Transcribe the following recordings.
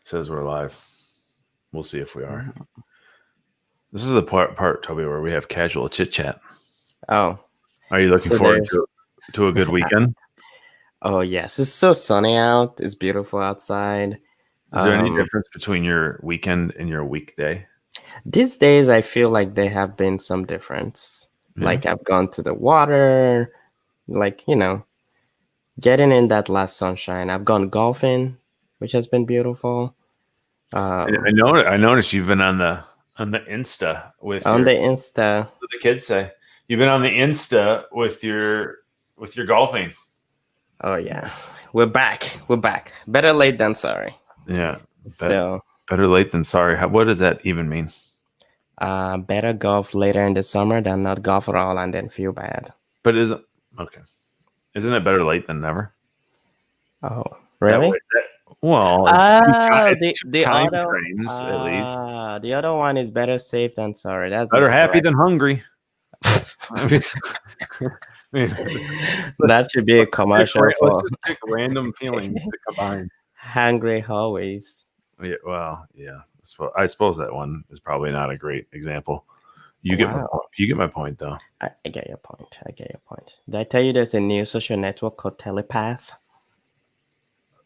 Says we're live. We'll see if we are. This is the part, Toby, where we have casual chit chat. Oh, Are you looking forward to a good weekend? Oh, yes. It's so sunny out. It's beautiful outside. Is there any difference between your weekend and your weekday? These days, I feel like there have been some difference. Yeah. Like I've gone to the water, like, getting in that last sunshine. I've gone golfing, which has been beautiful. I noticed you've been on the Insta with the Insta. What the kids say. You've been on the Insta with your golfing. Oh yeah, we're back. Better late than sorry. Yeah. Better late than sorry. What does that even mean? Better golf later in the summer than not golf at all and then feel bad. But isn't it better late than never? Oh, really? It's the time frames at least. The other one is better safe than sorry. That's better happy than hungry. That should be a commercial. Let's just pick random feelings to combine. Hungry always. Yeah, well, yeah. I suppose that one is probably not a great example. You get my point, though. I get your point. Did I tell you there's a new social network called Telepath?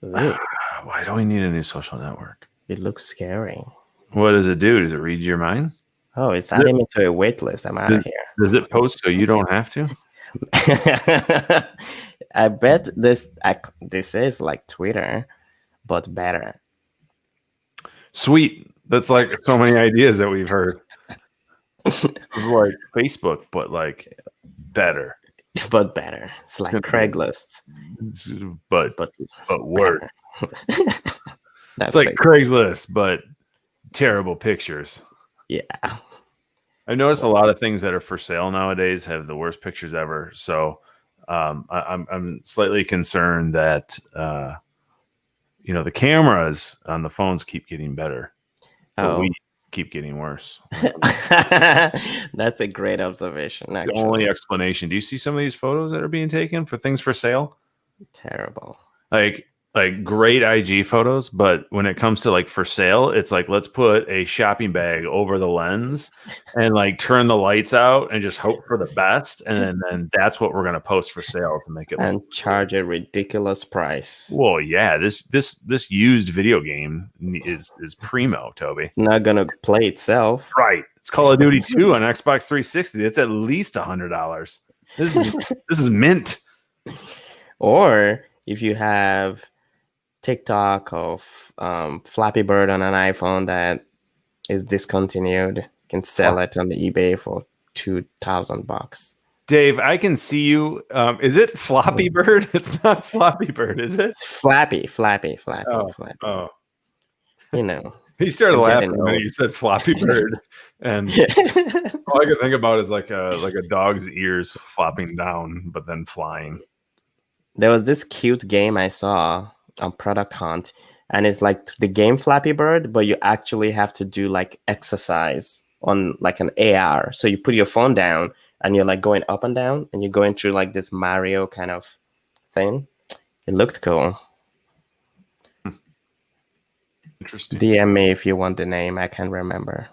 Why do we need a new social network? It looks scary. What does it do? Does it read your mind? Oh, it's adding me to a wait list. I'm out of here. Does it post so you don't have to? I bet this is like Twitter, but better. Sweet. That's like so many ideas that we've heard. It's like Facebook, but like better. But better. It's like Craigslist. But worse. That's it's like Facebook. Craigslist, but terrible pictures. Yeah. I noticed a lot of things that are for sale nowadays have the worst pictures ever. So I'm slightly concerned that the cameras on the phones keep getting better, but we keep getting worse. That's a great observation. Actually. The only explanation. Do you see some of these photos that are being taken for things for sale? Terrible. Like great IG photos, but when it comes to like for sale, it's like let's put a shopping bag over the lens and like turn the lights out and just hope for the best, and then that's what we're gonna post for sale to make it charge a ridiculous price. Well, yeah, this used video game is primo, Toby. It's not gonna play itself, right? It's Call of Duty 2 on Xbox 360. It's at least $100. This is mint. Or if you have TikTok of Flappy Bird on an iPhone that is discontinued, you can sell it on the eBay for $2,000. Dave, I can see you. Is it Floppy Bird? It's not Floppy Bird, is it? It's Flappy. Oh. He started laughing when you said Floppy Bird, and all I could think about is like a dog's ears flopping down, but then flying. There was this cute game I saw on Product Hunt, and it's like the game Flappy Bird, but you actually have to do like exercise on like an AR. So you put your phone down and you're like going up and down and you're going through like this Mario kind of thing. It looked cool. Interesting. DM me if you want the name. I can't remember.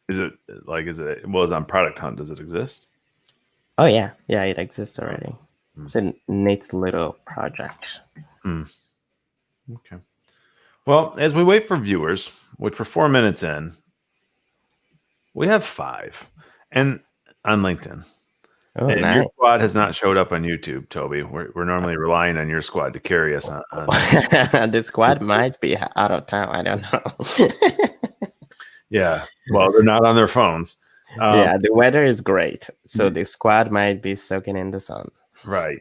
Is it on Product Hunt? Does it exist? Oh yeah. Yeah, it exists already. It's a neat little project. Okay. Well, as we wait for viewers, which we're 4 minutes in, we have 5, and on LinkedIn. Oh, and nice. Your squad has not showed up on YouTube, Toby. We're normally relying on your squad to carry us on. The squad might be out of town. I don't know. Yeah. Well, they're not on their phones. Yeah, the weather is great, so the squad might be soaking in the sun. Right.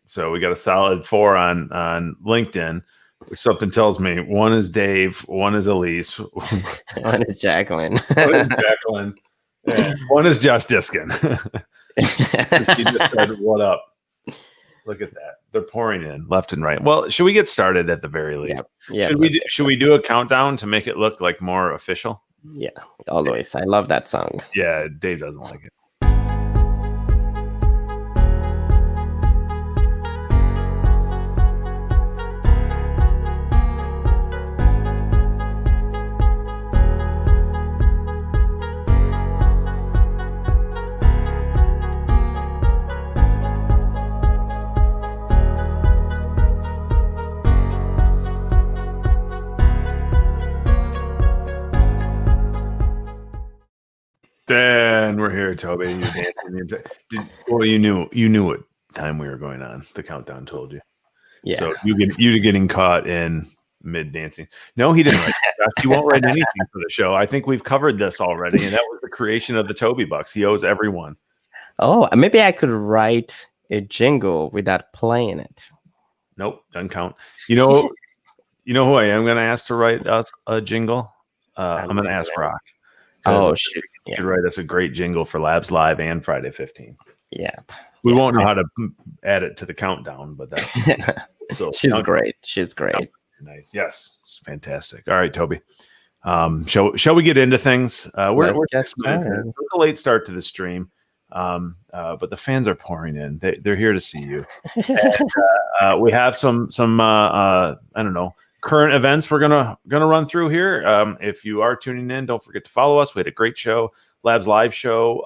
So we got a solid 4 on LinkedIn, which something tells me 1 is Dave, 1 is Elise, 1 is Jacqueline. 1 is Josh Diskin. He just said, "What up?" Look at that. They're pouring in left and right. Well, should we get started at the very least? Yeah. Should we do a countdown to make it look like more official? Yeah, always. I love that song. Yeah, Dave doesn't like it. Then we're here, Toby. You're dancing. Well, you knew what time we were going on. The countdown told you. Yeah. So you getting caught in mid dancing. No, he didn't write stuff. He won't write anything for the show. I think we've covered this already, and that was the creation of the Toby Bucks. He owes everyone. Oh, maybe I could write a jingle without playing it. Nope, doesn't count. You know who I am going to ask to write us a jingle? I'm going to ask Rock. Oh, shoot. He Yeah. could write us a great jingle for Labs Live and Friday 15. Yeah. We won't know how to add it to the countdown, but that's so She's great. She's great. Nice. Yes. It's fantastic. All right, Toby. Shall we get into things? We're 6 minutes in. It's a late start to the stream. But the fans are pouring in. They're here to see you. And, we have some I don't know, current events we're gonna run through here. If you are tuning in, don't forget to follow us. We had a great show, Labs Live show,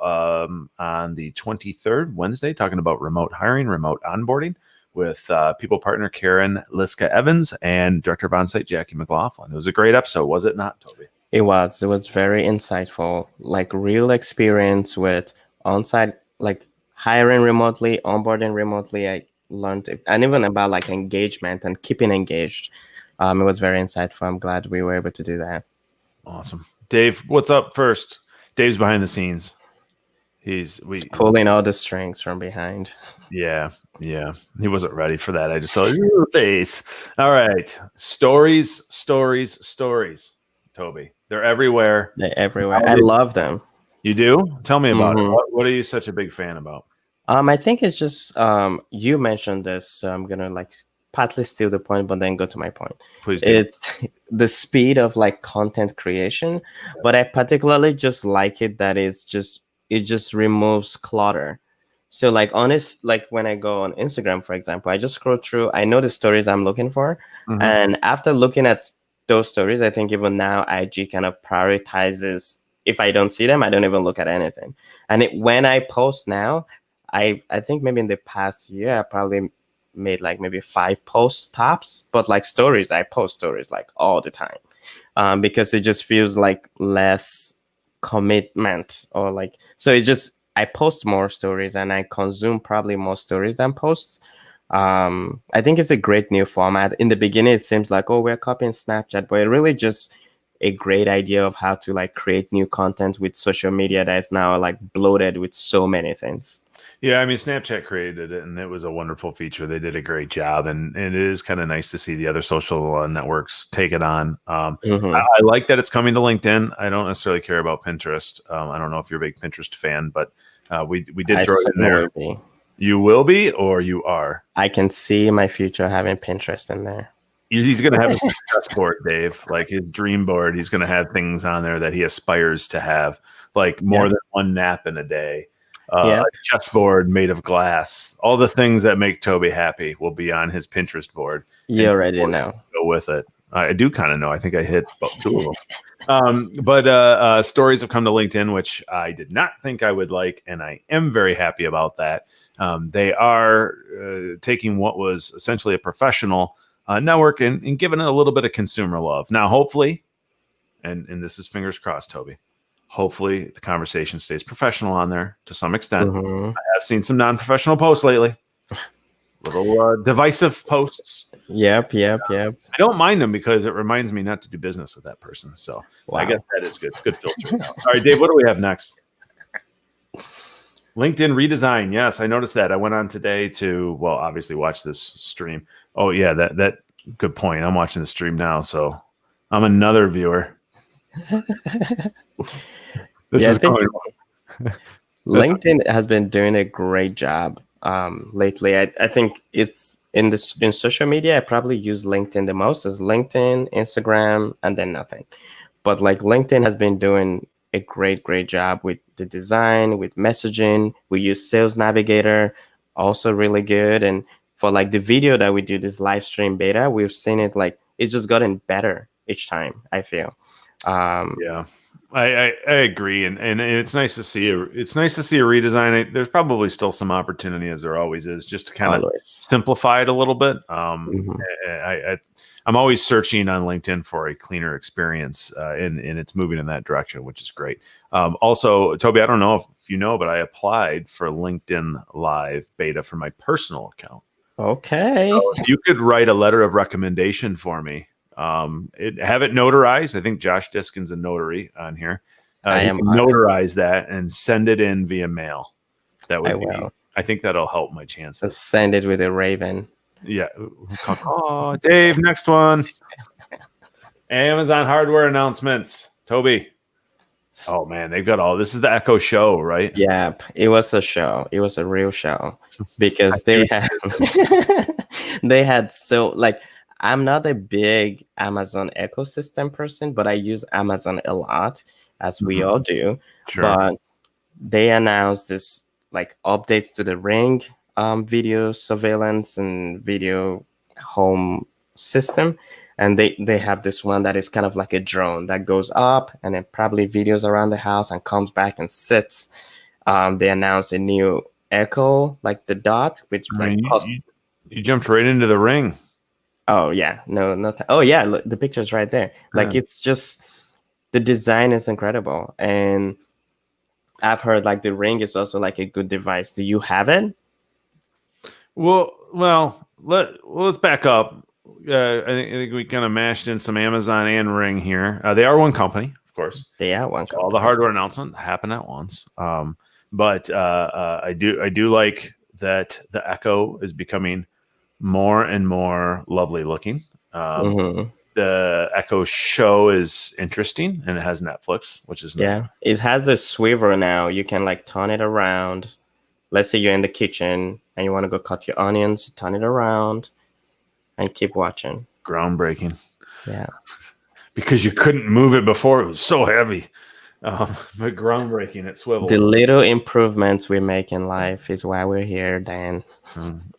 on the 23rd, Wednesday, talking about remote hiring, remote onboarding with people partner Karen Liska Evans and director of onsite Jackie McLaughlin. It was a great episode, was it not, Toby? It was very insightful, like real experience with onsite, like hiring remotely, onboarding remotely. I learned it, and even about like engagement and keeping engaged. It was very insightful. I'm glad we were able to do that. Awesome. Dave, what's up first? Dave's behind the scenes. He's pulling all the strings from behind. Yeah. He wasn't ready for that. I just saw your face. All right. Stories. Toby. They're everywhere. They're everywhere. I love them. You do? Tell me about it. What are you such a big fan about? I think it's just you mentioned this, so I'm gonna like partly steal the point, but then go to my point. Please do. It's the speed of like content creation, but I particularly just like it that it just removes clutter. So like like when I go on Instagram, for example, I just scroll through, I know the stories I'm looking for. And after looking at those stories, I think even now IG kind of prioritizes, if I don't see them, I don't even look at anything. And when I post now, I think maybe in the past year, I probably made like maybe 5 posts tops, but like stories, I post stories like all the time, because it just feels like less commitment, or like, so it's just, I post more stories and I consume probably more stories than posts. I think it's a great new format. In the beginning, it seems like, oh, we're copying Snapchat, but it really just a great idea of how to like create new content with social media that is now like bloated with so many things. Yeah, I mean, Snapchat created it, and it was a wonderful feature. They did a great job, and it is kind of nice to see the other social networks take it on. I like that it's coming to LinkedIn. I don't necessarily care about Pinterest. I don't know if you're a big Pinterest fan, but we did throw it in there. You will be, or you are? I can see my future having Pinterest in there. He's going to have a success board, Dave, like his dream board. He's going to have things on there that he aspires to have, like more than one nap in a day. A chessboard made of glass. All the things that make Toby happy will be on his Pinterest board. You already know. Go with it. I do kind of know. I think I hit about 2 of them. But stories have come to LinkedIn, which I did not think I would like, and I am very happy about that. They are taking what was essentially a professional network and giving it a little bit of consumer love. Now, hopefully, and this is fingers crossed, Toby, hopefully the conversation stays professional on there to some extent. I have seen some non-professional posts lately. Little divisive posts. Yep. I don't mind them because it reminds me not to do business with that person. So I guess that is good. It's good filtering out. All right, Dave, what do we have next? LinkedIn redesign. Yes, I noticed that. I went on today to, well, obviously watch this stream. Oh, yeah, that good point. I'm watching the stream now, so I'm another viewer. LinkedIn has been doing a great job lately. I think it's in social media, I probably use LinkedIn the most, as LinkedIn, Instagram, and then nothing. But like LinkedIn has been doing a great job with the design, with messaging. We use Sales Navigator, also really good. And for like the video that we do, this live stream beta, we've seen it like it's just gotten better each time, I feel. Yeah, I agree, and it's nice to see it's nice to see a redesign. There's probably still some opportunity, as there always is, just to kind of Always. simplify it a little bit. Mhm. I'm always searching on LinkedIn for a cleaner experience, and it's moving in that direction, which is great. Also, Toby, I don't know if you know, but I applied for LinkedIn Live beta for my personal account. Okay. So if you could write a letter of recommendation for me, have it notarized. I think Josh Diskin's a notary on here. I He am can honored. notarize that and send it in via mail. That I would be. will. I think that'll help my Just chances. send it with a raven. Yeah. Oh, Dave, next one. Amazon hardware announcements. Toby. Oh man, they've got all this is the Echo Show, right? Yep, it was a show. It was a real show because they had they had so like I'm not a big Amazon ecosystem person, but I use Amazon a lot, as we all do. Sure. But they announced this like updates to the Ring video surveillance and video home system. And they have this one that is kind of like a drone that goes up and then probably videos around the house and comes back and sits. They announced a new Echo, like the Dot, which like Man, cost. you jumped right into the ring. Oh yeah, no, not. Oh yeah, look, the picture's right there. Like Yeah. it's just the design is incredible, and I've heard like the Ring is also like a good device. Do you have it? Let's back up. I think we kind of mashed in some Amazon and Ring here. They are one company, of course. They are one. So all the hardware announcement happened at once. But I do like that the Echo is becoming more and more lovely looking. Mhm. The Echo Show is interesting, and it has Netflix, which is nice. Yeah, it has a swivel now. You can like turn it around. Let's say you're in the kitchen and you want to go cut your onions, turn it around and keep watching. Groundbreaking. Yeah. Because you couldn't move it before. It was so heavy. But groundbreaking. It swivels. The little improvements we make in life is why we're here, Dan.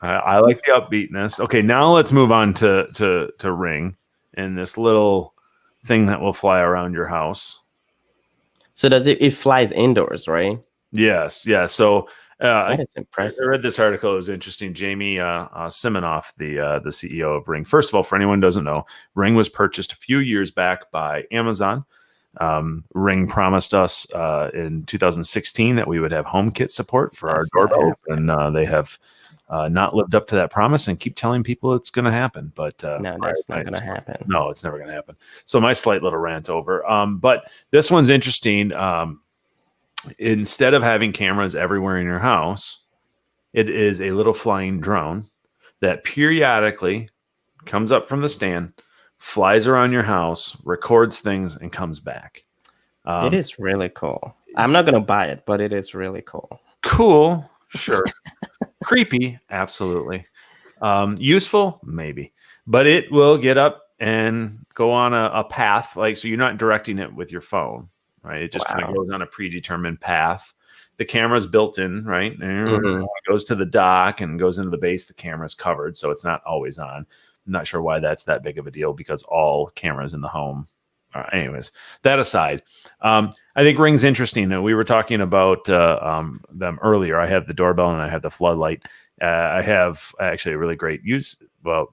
I like the upbeatness. Okay, now let's move on to Ring and this little thing that will fly around your house. So does it flies indoors, right? Yes, yeah. So That is I impressive. read this article. It was interesting. Jamie Siminoff, the CEO of Ring. First of all, for anyone who doesn't know, Ring was purchased a few years back by Amazon. Ring promised us in 2016 that we would have HomeKit support for our That's doorbells, nice. and they have not lived up to that promise and keep telling people it's going to happen. But No, that's not going to happen. No, it's never going to happen. So my slight little rant over. But this one's interesting. Instead of having cameras everywhere in your house, it is a little flying drone that periodically comes up from the stand, flies around your house, records things, and comes back. It is really cool. I'm not going to buy it, but it is really cool. Cool, sure. Creepy, absolutely. Useful, maybe. But it will get up and go on a path, like so you're not directing it with your phone, right? It just kind of goes on a predetermined path. The camera's built in, right? And it goes to the dock and goes into the base. The camera's covered, so it's not always on. I'm not sure why that's that big of a deal because all cameras in the home. Anyways, that aside, I think Ring's interesting. We were talking about them earlier. I have the doorbell and I have the floodlight. I have actually a really great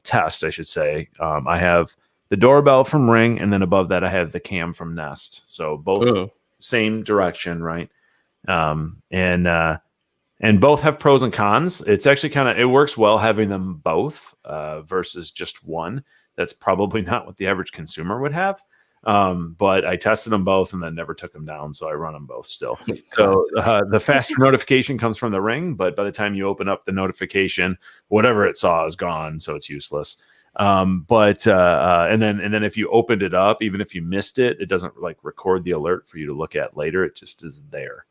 test, I should say. I have the doorbell from Ring, and then above that, I have the cam from Nest. So both same direction, right? And both have pros and cons. It's actually it works well having them both versus just one. That's probably not what the average consumer would have. But I tested them both and then never took them down. So I run them both still. So the faster notification comes from the Ring, but by the time you open up the notification, whatever it saw is gone. So it's useless. And then if you opened it up, even if you missed it, it doesn't like record the alert for you to look at later. It just is there.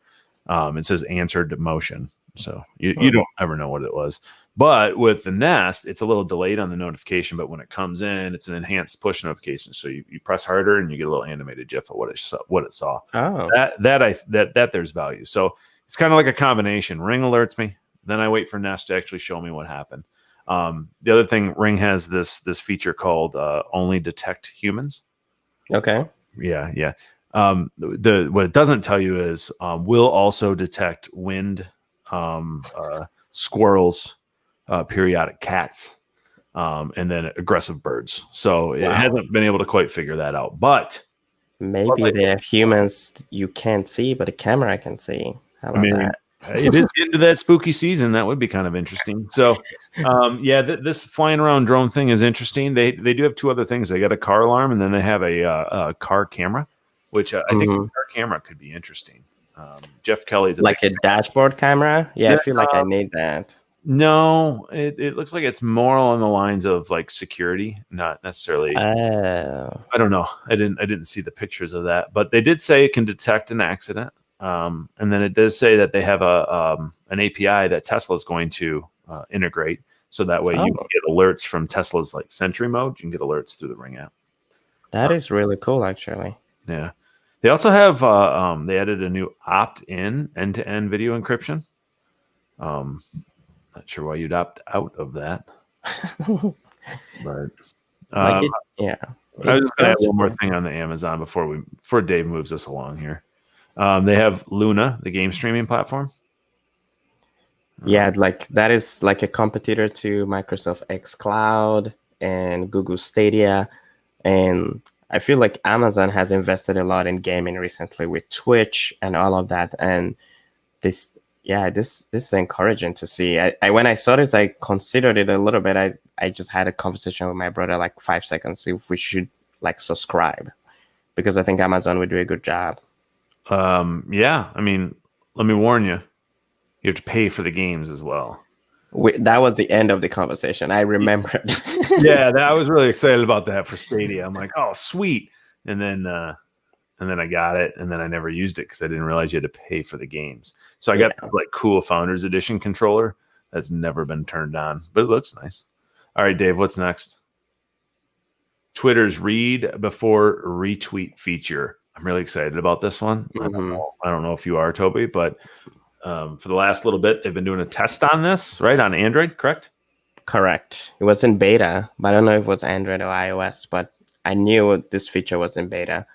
It says answered motion. So you don't ever know what it was. But with the Nest, it's a little delayed on the notification, but when it comes in, it's an enhanced push notification. So you press harder and you get a little animated GIF of what it saw. Oh. That there's value. So it's kind of like a combination. Ring alerts me, then I wait for Nest to actually show me what happened. The other thing, Ring has this feature called only detect humans. Okay. Yeah. The what it doesn't tell you is will also detect wind, squirrels, periodic cats, and then aggressive birds. So it Wow. hasn't been able to quite figure that out. But Maybe they're humans you can't see, but the camera can see. How I about mean, that? it is into that spooky season. That would be kind of interesting. So, yeah, this flying around drone thing is interesting. They do have two other things. They got a car alarm, and then they have a car camera, which I think Mhm. a car camera could be interesting. Jeff Kelly's a big Like a dashboard camera? Yeah, I yeah, feel like I need that. no, it looks like it's more along the lines of like security, not necessarily. Oh, I don't know. I didn't see the pictures of that, but they did say it can detect an accident. And then it does say that they have an API that Tesla is going to integrate, so that way you can oh, get alerts from Tesla's like Sentry mode. You can get alerts through the Ring app. that is really cool, actually. Yeah, they also have they added a new opt-in end-to-end video encryption. Not sure why you'd opt out of that, but Like um, it, yeah. I was It just going to add goes one more for thing on the Amazon before Dave moves us along here. They have Luna, the game streaming platform. yeah, like that is like a competitor to Microsoft X Cloud and Google Stadia. And I feel like Amazon has invested a lot in gaming recently with Twitch and all of that. And this, yeah, this is encouraging to see. I when I saw this, I considered it a little bit. I just had a conversation with my brother like 5 seconds, see if we should like subscribe because I think Amazon would do a good job. Yeah, I mean, let me warn you, you have to pay for the games as well. That was the end of the conversation. I remembered. Yeah, I was really excited about that for Stadia. I'm like, oh, sweet. And then I got it, and then I never used it because I didn't realize you had to pay for the games. So I got Yeah. like cool Founders Edition controller that's never been turned on, but it looks nice. All right, Dave, what's next? Twitter's read before retweet feature. I'm really excited about this one. Mhm. I don't know if you are, Toby, but for the last little bit, they've been doing a test on this, right? On Android, correct? Correct. It was in beta, but I don't know if it was Android or iOS, but I knew this feature was in beta.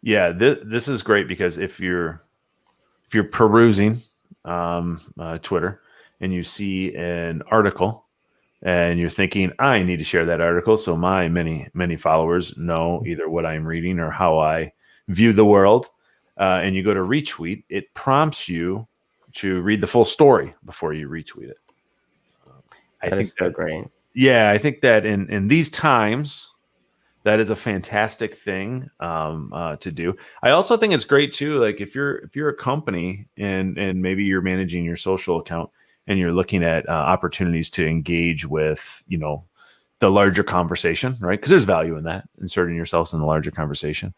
Yeah, this is great because if you're perusing Twitter and you see an article and you're thinking, I need to share that article so my many followers know either what I'm reading or how I view the world, and you go to retweet, it prompts you to read the full story before you retweet it. I That think is so that, great. yeah, I think that in these times, that is a fantastic thing to do. I also think it's great too. Like if you're a company and maybe you're managing your social account and you're looking at opportunities to engage with the larger conversation, right? Because there's value in that, inserting yourselves in the larger conversation.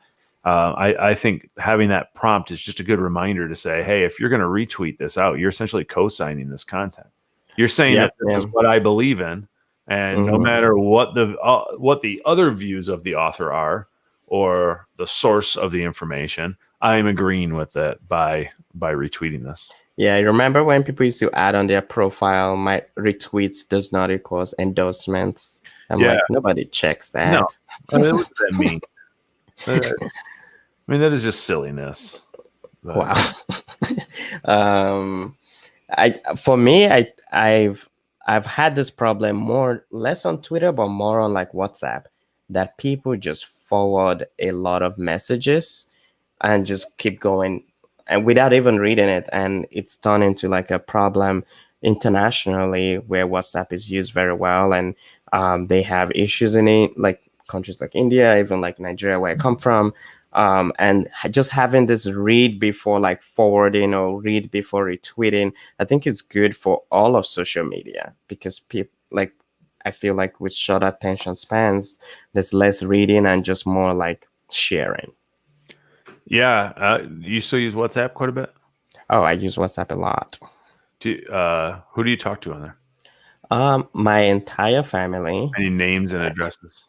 I think having that prompt is just a good reminder to say, hey, if you're going to retweet this out, you're essentially co-signing this content. You're saying Yeah. that this Yeah. is what I believe in, and no Mhm. matter what the other views of the author are or the source of the information, I am agreeing with it by retweeting this. Yeah, I remember when people used to add on their profile, my retweets does not equals endorsements. I'm Yeah, like, nobody checks no, that. what does that mean? I mean, that is just silliness. But, Wow. um, I for me, I've had this problem more less on Twitter, but more on like WhatsApp, that people just forward a lot of messages and just keep going and without even reading it, and it's turned into like a problem internationally where WhatsApp is used very well, and they have issues in it, like countries like India, even like Nigeria, where I come from. And just having this read before like forwarding or read before retweeting, I think it's good for all of social media because people like, I feel like with short attention spans, there's less reading and just more like sharing. yeah, you still use WhatsApp quite a bit. Oh, I use WhatsApp a lot. Who do you talk to on there? My entire family. Any names and addresses?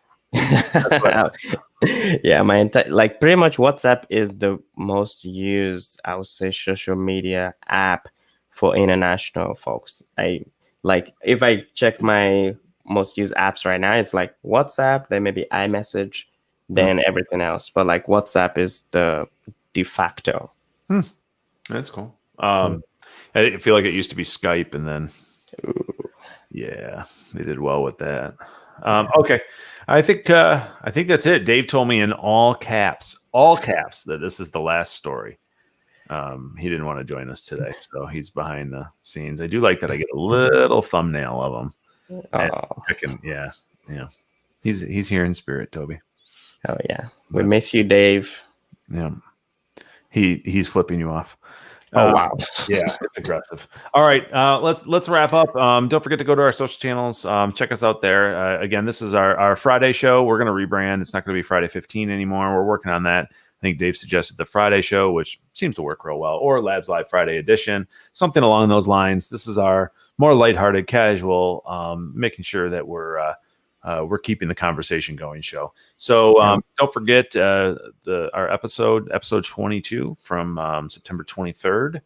Yeah, my entire like pretty much WhatsApp is the most used, I would say, social media app for international folks. I like if I check my most used apps right now, it's like WhatsApp, then maybe iMessage, than everything else. But like WhatsApp is the de facto. That's cool. I feel like it used to be Skype, and then yeah, they did well with that. Okay, I think that's it. Dave told me in all caps, that this is the last story. He didn't want to join us today, so he's behind the scenes. I do like that I get a little thumbnail of him. Oh, Yeah. He's here in spirit, Toby. oh yeah, we miss you, Dave. Yeah, he's flipping you off. Oh wow. Yeah, it's aggressive. All right, let's wrap up. Don't forget to go to our social channels. Check us out there. Again, this is our Friday show. We're going to rebrand. It's not going to be Friday 15 anymore. We're working on that. I think Dave suggested the Friday show, which seems to work real well, or Labs Live Friday edition, something along those lines. This is our more lighthearted, casual, making sure that we're keeping the conversation going show. So don't forget our episode 22 from September 23rd.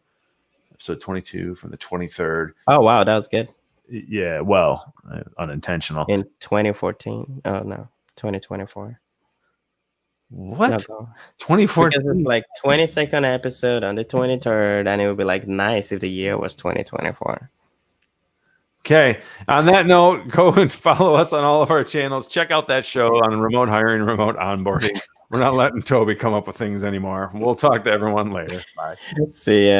Episode 22 from the 23rd. Oh wow, that was good. Yeah, well, unintentional. In 2014. Oh no, 2024. What? No, 2014? because it's like 22nd episode on the 23rd, and it would be like nice if the year was 2024. Okay. On that note, go and follow us on all of our channels. Check out that show on remote hiring, remote onboarding. We're not letting Toby come up with things anymore. We'll talk to everyone later. Bye. See ya.